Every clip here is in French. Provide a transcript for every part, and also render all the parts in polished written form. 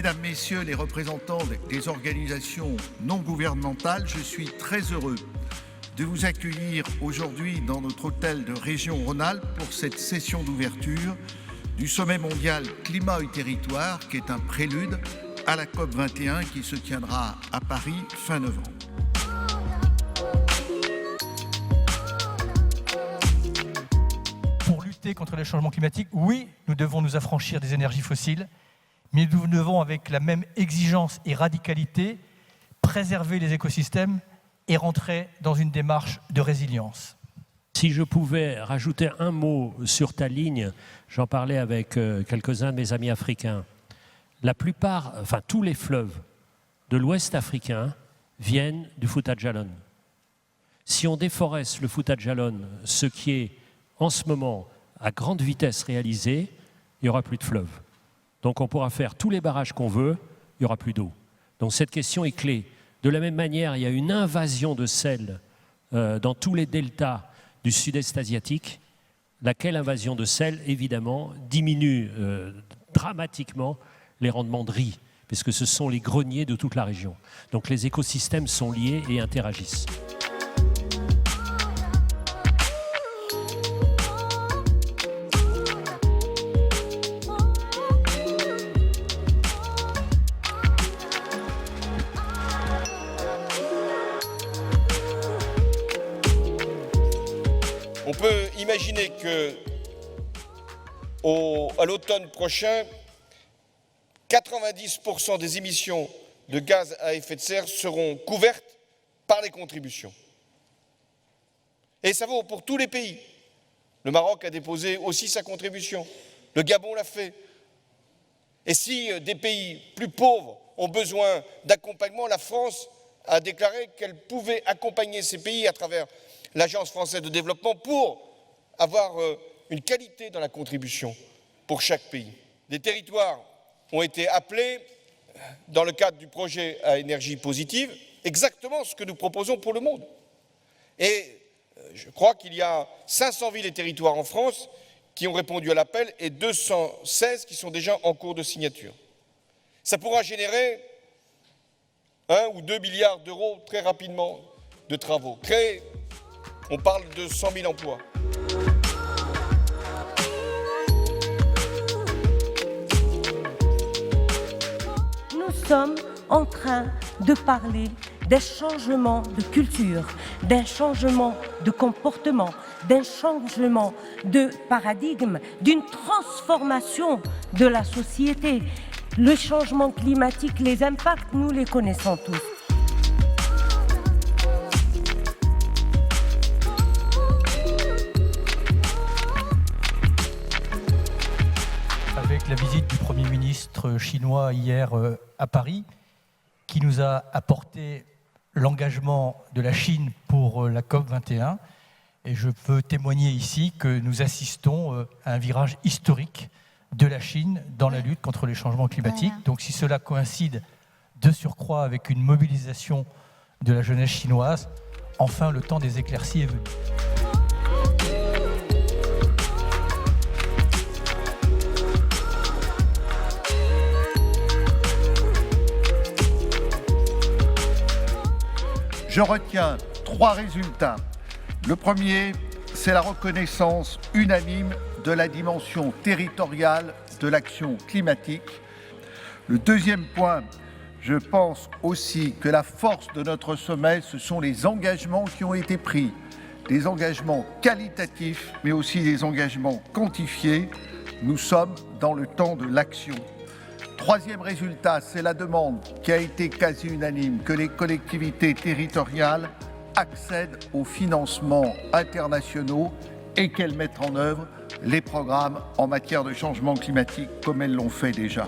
Mesdames, Messieurs les représentants des organisations non gouvernementales, je suis très heureux de vous accueillir aujourd'hui dans notre hôtel de Région Rhône-Alpes pour cette session d'ouverture du sommet mondial climat et territoire qui est un prélude à la COP21 qui se tiendra à Paris fin novembre. Pour lutter contre le changement climatique, oui, nous devons nous affranchir des énergies fossiles, mais nous devons, avec la même exigence et radicalité, préserver les écosystèmes et rentrer dans une démarche de résilience. Si je pouvais rajouter un mot sur ta ligne, j'en parlais avec quelques-uns de mes amis africains. La plupart, enfin tous les fleuves de l'Ouest africain viennent du Fouta Djallon. Si on déforeste le Fouta Djallon, ce qui est en ce moment à grande vitesse réalisé, il n'y aura plus de fleuves. Donc on pourra faire tous les barrages qu'on veut, il n'y aura plus d'eau. Donc cette question est clé. De la même manière, il y a une invasion de sel dans tous les deltas du sud-est asiatique, laquelle invasion de sel, évidemment, diminue dramatiquement les rendements de riz, puisque ce sont les greniers de toute la région. Donc les écosystèmes sont liés et interagissent. On peut imaginer que à l'automne prochain, 90% des émissions de gaz à effet de serre seront couvertes par les contributions. Et ça vaut pour tous les pays. Le Maroc a déposé aussi sa contribution. Le Gabon l'a fait. Et si des pays plus pauvres ont besoin d'accompagnement, la France a déclaré qu'elle pouvait accompagner ces pays à travers l'Agence française de développement pour avoir une qualité dans la contribution pour chaque pays. Des territoires ont été appelés, dans le cadre du projet à énergie positive, exactement ce que nous proposons pour le monde. Et je crois qu'il y a 500 villes et territoires en France qui ont répondu à l'appel et 216 qui sont déjà en cours de signature. Ça pourra générer 1 ou 2 milliards d'euros très rapidement de travaux. On parle de 100 000 emplois. Nous sommes en train de parler d'un changement de culture, d'un changement de comportement, d'un changement de paradigme, d'une transformation de la société. Le changement climatique, les impacts, nous les connaissons tous. Avec la visite du Premier ministre chinois hier à Paris, qui nous a apporté l'engagement de la Chine pour la COP21. Et je peux témoigner ici que nous assistons à un virage historique de la Chine dans la lutte contre les changements climatiques. Donc si cela coïncide de surcroît avec une mobilisation de la jeunesse chinoise, enfin le temps des éclaircies est venu. Je retiens 3 résultats. Le premier, c'est la reconnaissance unanime de la dimension territoriale de l'action climatique. Le deuxième point, je pense aussi que la force de notre sommet, ce sont les engagements qui ont été pris. Des engagements qualitatifs, mais aussi des engagements quantifiés. Nous sommes dans le temps de l'action. Troisième résultat, c'est la demande qui a été quasi unanime que les collectivités territoriales accèdent aux financements internationaux et qu'elles mettent en œuvre les programmes en matière de changement climatique comme elles l'ont fait déjà.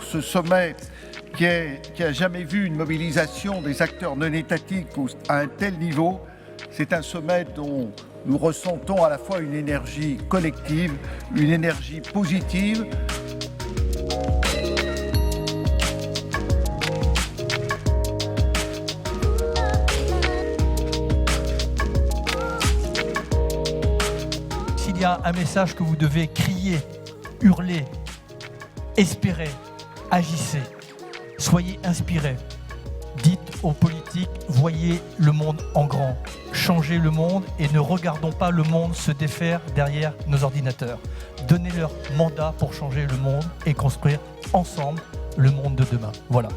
Ce sommet qui a jamais vu une mobilisation des acteurs non étatiques à un tel niveau, c'est un sommet dont nous ressentons à la fois une énergie collective, une énergie positive. S'il y a un message que vous devez crier, hurler, espérer, agissez, Soyez inspirés. Dites aux politiques, voyez le monde en grand. Changez le monde et ne regardons pas le monde se défaire derrière nos ordinateurs. Donnez-leur mandat pour changer le monde et construire ensemble le monde de demain. Voilà.